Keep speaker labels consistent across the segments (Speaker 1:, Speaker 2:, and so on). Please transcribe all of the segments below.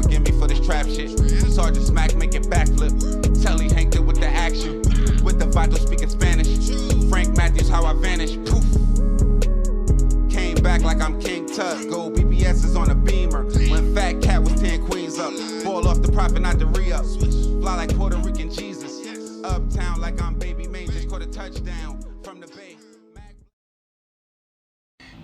Speaker 1: forgive me for this trap shit. Sergeant Smack make it backflip. Telly Hank did with the action. With the vital speaking Spanish. Frank Matthews, how I vanish. Poof. Came back like I'm King Tut. Gold BBS is on a beamer. When Fat Cat was 10 queens up. Ball off the profit, not the re-up. Fly like Puerto Rican Jesus. Uptown like I'm Baby May. Just caught a touchdown from the Bay.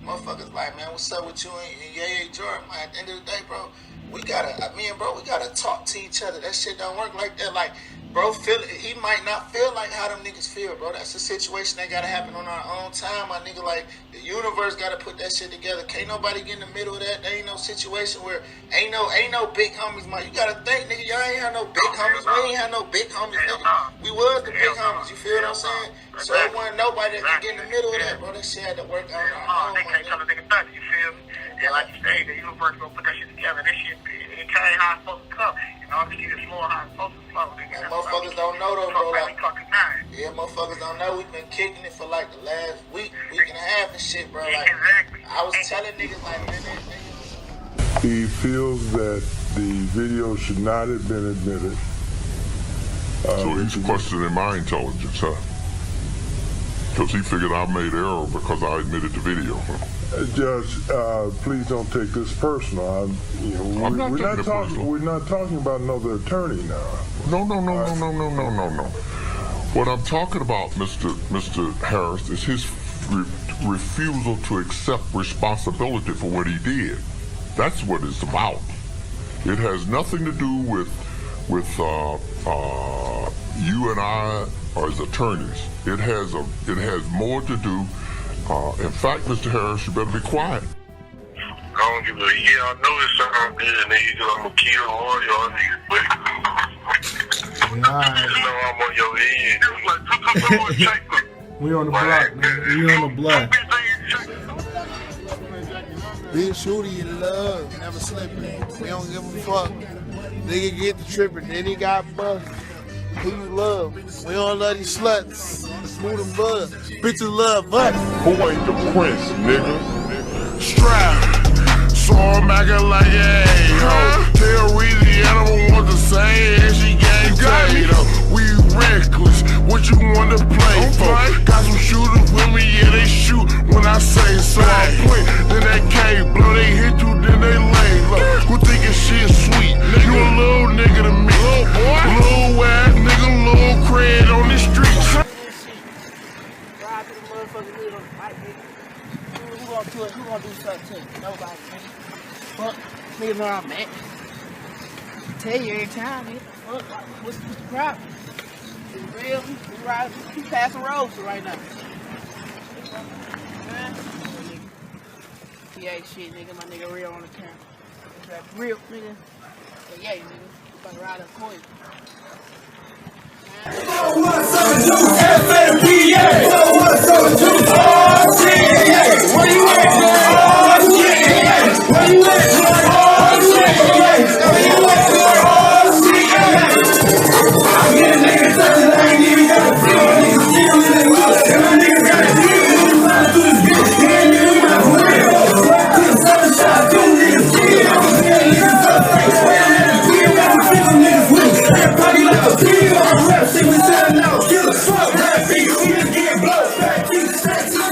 Speaker 2: Motherfuckers like, man, what's up with you and Yaya Jordan? Man, at the end of the day, bro, we gotta talk to each other. That shit don't work like that. Like, bro, he might not feel like how them niggas feel, bro. That's a situation that gotta happen on our own time, my nigga. Like, the universe gotta put that shit together. Can't nobody get in the middle of that. There ain't no situation where ain't no big homies, man. You gotta think, nigga, y'all ain't have no big homies. We ain't have no big homies, nigga. We was the big homies, you feel what I'm saying? So it wasn't nobody that could get in the middle of that, bro. That shit had to work out on our own.
Speaker 3: They can't tell a nigga nothing, you feel me? And like you say, the universe gonna put that shit together. This shit, it came how it's supposed to come. And obviously it's flowing how it's supposed to flow.
Speaker 2: And motherfuckers don't know though, bro. Like, yeah, motfuckers don't know. We've been kicking it for like the last week and a half and shit, bro. Like, I was telling niggas like, man,
Speaker 4: he feels that the video should not have been admitted.
Speaker 5: So he's questioning my intelligence, huh? Because he figured I made error because I admitted the video.
Speaker 4: Judge, please don't take this personal. We're not talking about another attorney now.
Speaker 5: No. What I'm talking about, Mr. Harris, is his refusal to accept responsibility for what he did. That's what it's about. It has nothing to do with you and I as attorneys. It has more to do. In fact, Mr. Harris, you better be quiet.
Speaker 3: I don't give a I know it sounds good, nigga. I'm gonna kill all y'all niggas, but you know I'm on your end.
Speaker 6: We on the block, man. We on the block.
Speaker 7: Big shooter, you love, never slipping. We don't give a fuck. Nigga get the tripping, then he got bust. Who you love? We don't love these sluts. Smooth and buzz. Bitches love us.
Speaker 5: Who ain't the prince, nigga?
Speaker 4: Strap. So I'm acting like a ho. Tell Louisiana what to say, and she gang tato. We reckless. What you wanna play for? Got some shooters with me, yeah, they shoot when I say so. I play, then that K blow, they hit you, then they lay low. Who thinking shit sweet? You a little nigga to me. Little ass nigga, little cred on the streets.
Speaker 8: Ride to the motherfucking hood on the bike, nigga. Who gonna do something to you? Nobody, nigga. Fuck, nigga know I'm at. Tell you every time, nigga. Fuck, what's the problem? It's real. We ride, we passing roads right now. Yeah, shit, nigga. My nigga real on the camera. It's that real, nigga. But yeah, nigga. We about to ride up for you.
Speaker 9: What's up, Juice? FNPA. What's up, Juice? RCA. Where you at, man? RCA. Where you at, man? RCA. Where you at, man? RCA. I'm getting niggas touching, I ain't even got a feel. Niggas still in the hood. And my niggas got a deal. Niggas trying to do this bitch. Can't even my real. Sweat to the sunshine. Two niggas kill. Niggas up like well. Niggas kill. Got some 50 niggas with. Everybody like a pill. I'm rap shit with selling out. Kill a fuck. Rap beat. We just get blood. Back. Keep the straight.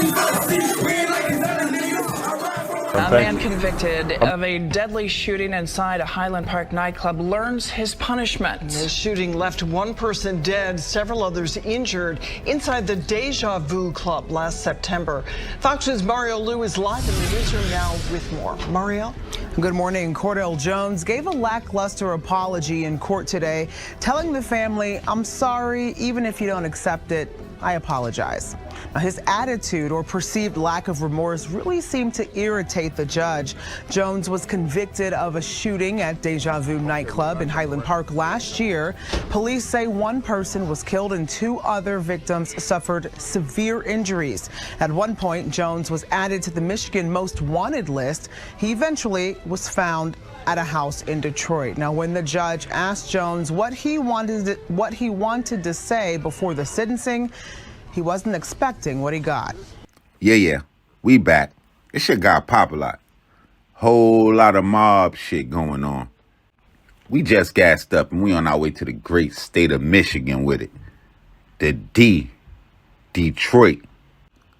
Speaker 10: A man convicted of a deadly shooting inside a Highland Park nightclub learns his punishment.
Speaker 11: The shooting left one person dead, several others injured inside the Deja Vu Club last September. Fox's Mario Liu is live in the newsroom now with more. Mario?
Speaker 12: Good morning. Cordell Jones gave a lackluster apology in court today, telling the family, "I'm sorry, even if you don't accept it, I apologize." Now, his attitude or perceived lack of remorse really seemed to irritate the judge. Jones was convicted of a shooting at Deja Vu nightclub in Highland Park last year. Police say one person was killed and two other victims suffered severe injuries. At one point, Jones was added to the Michigan Most Wanted list. He eventually was found at a house in Detroit. Now, when the judge asked Jones what he wanted to say before the sentencing, he wasn't expecting what he got.
Speaker 13: Yeah, we back. This shit got Popalot. Whole lot of mob shit going on. We just gassed up and we on our way to the great state of Michigan with it. The Detroit.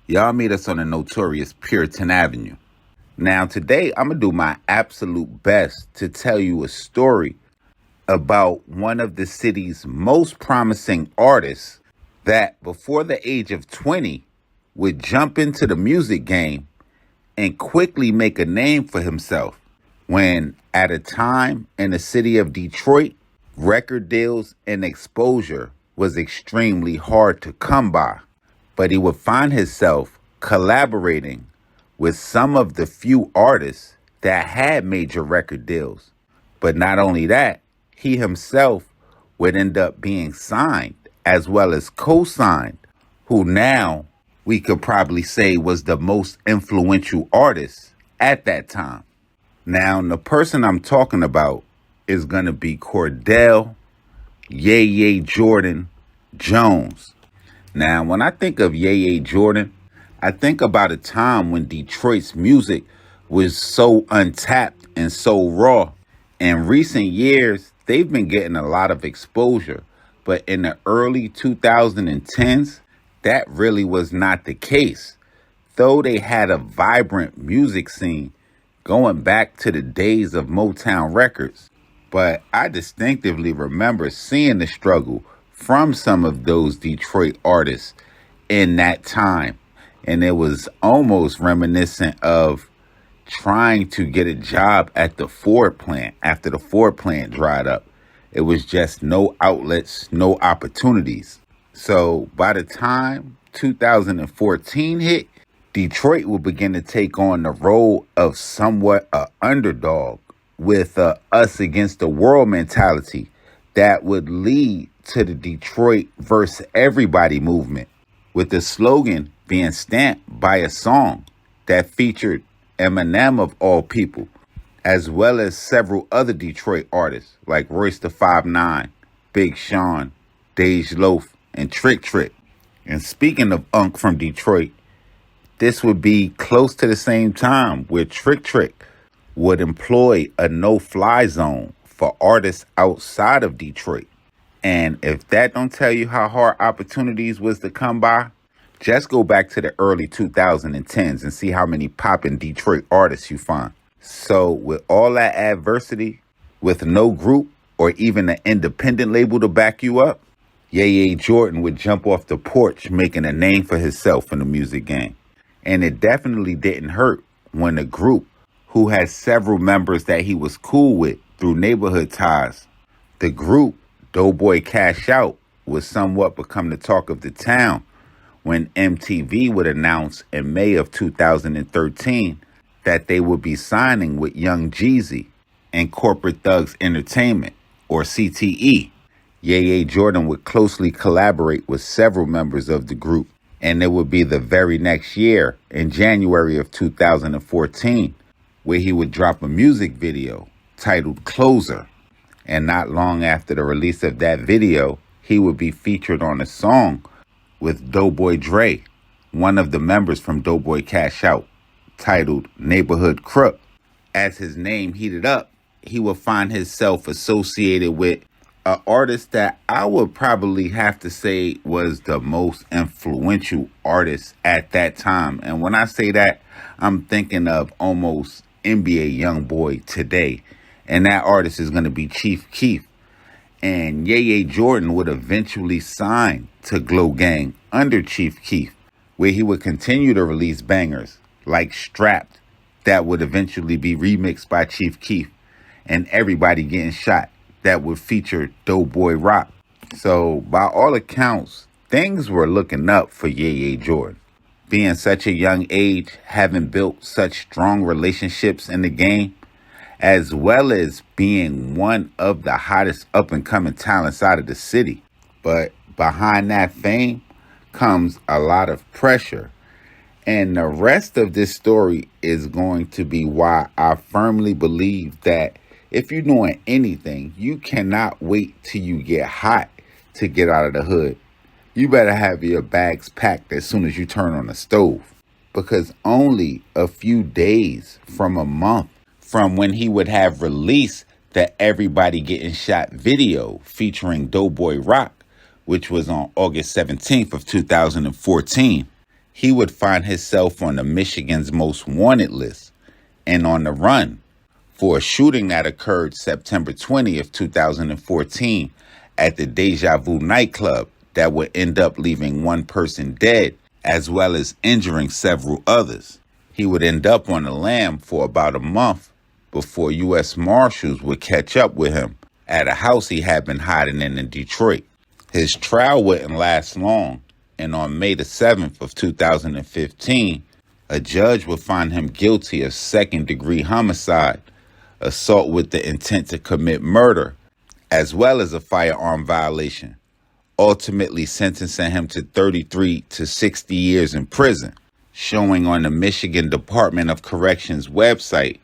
Speaker 13: Y'all meet us on the notorious Puritan Avenue. Now today I'm going to do my absolute best to tell you a story about one of the city's most promising artists that before the age of 20 would jump into the music game and quickly make a name for himself when at a time in the city of Detroit, record deals and exposure was extremely hard to come by. But he would find himself collaborating with some of the few artists that had major record deals. But not only that, he himself would end up being signed as well as co-signed, who now we could probably say was the most influential artist at that time. Now, the person I'm talking about is going to be Cordell Jordan Jones. Now, when I think of Jordan, I think about a time when Detroit's music was so untapped and so raw. In recent years, they've been getting a lot of exposure, but in the early 2010s, that really was not the case. Though they had a vibrant music scene going back to the days of Motown Records. But I distinctively remember seeing the struggle from some of those Detroit artists in that time. And it was almost reminiscent of trying to get a job at the Ford plant after the Ford plant dried up. It was just no outlets, no opportunities. So by the time 2014 hit, Detroit would begin to take on the role of somewhat an underdog with a us against the world mentality that would lead to the Detroit versus everybody movement, with the slogan being stamped by a song that featured Eminem of all people, as well as several other Detroit artists like Royce the 5'9", Big Sean, Dej Loaf, and Trick Trick. And speaking of Unk from Detroit, this would be close to the same time where Trick Trick would employ a no-fly zone for artists outside of Detroit. And if that don't tell you how hard opportunities was to come by, just go back to the early 2010s and see how many poppin' Detroit artists you find. So with all that adversity, with no group or even an independent label to back you up, Jordan would jump off the porch making a name for himself in the music game. And it definitely didn't hurt when a group who had several members that he was cool with through neighborhood ties, the group Doughboy Cash Out would somewhat become the talk of the town when MTV would announce in May of 2013 that they would be signing with Young Jeezy and Corporate Thugs Entertainment, or CTE. Jordan would closely collaborate with several members of the group, and it would be the very next year, in January of 2014, where he would drop a music video titled Closer. And not long after the release of that video, he would be featured on a song with Doughboy Dre, one of the members from Doughboy Cash Out, titled Neighborhood Crook. As his name heated up, he would find himself associated with an artist that I would probably have to say was the most influential artist at that time. And when I say that, I'm thinking of almost NBA YoungBoy today. And that artist is going to be Chief Keef. And Jordan would eventually sign to Glow Gang under Chief Keef, where he would continue to release bangers like Strapped that would eventually be remixed by Chief Keef, and Everybody Getting Shot that would feature Doughboy Rock. So by all accounts, things were looking up for Jordan. Being such a young age, having built such strong relationships in the game, as well as being one of the hottest up-and-coming talents out of the city. But behind that fame comes a lot of pressure. And the rest of this story is going to be why I firmly believe that if you're doing anything, you cannot wait till you get hot to get out of the hood. You better have your bags packed as soon as you turn on the stove. Because only a few days from a month from when he would have released the Everybody Getting Shot video featuring Doughboy Rock, which was on August 17th of 2014, he would find himself on the Michigan's Most Wanted list and on the run for a shooting that occurred September 20th, 2014 at the Deja Vu nightclub that would end up leaving one person dead as well as injuring several others. He would end up on the lam for about a month before U.S. Marshals would catch up with him at a house he had been hiding in Detroit. His trial wouldn't last long, and on May the 7th of 2015, a judge would find him guilty of second-degree homicide, assault with the intent to commit murder, as well as a firearm violation, ultimately sentencing him to 33 to 60 years in prison, showing on the Michigan Department of Corrections website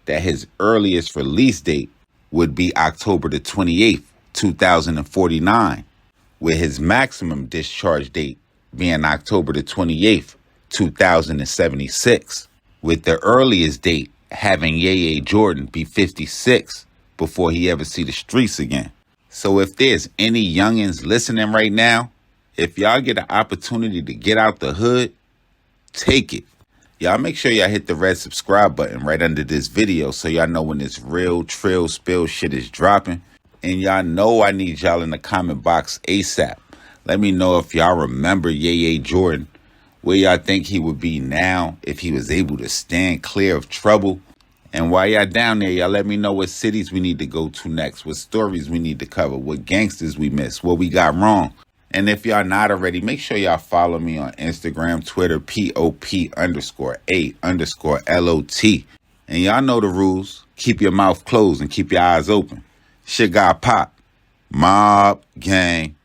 Speaker 13: that his earliest release date would be October the 28th, 2049, with his maximum discharge date being October the 28th, 2076, with the earliest date having Yaya Jordan be 56 before he ever see the streets again. So if there's any youngins listening right now, if y'all get an opportunity to get out the hood, take it. Y'all make sure y'all hit the red subscribe button right under this video so y'all know when this real trill spill shit is dropping. And y'all know I need y'all in the comment box ASAP. Let me know if y'all remember Yaya Jordan, where y'all think he would be now if he was able to stand clear of trouble. And while y'all down there, y'all let me know what cities we need to go to next, what stories we need to cover, what gangsters we missed, what we got wrong. And if y'all not already, make sure y'all follow me on Instagram, Twitter, POP_A_LOT. And y'all know the rules. Keep your mouth closed and keep your eyes open. Shit got pop. Mob gang.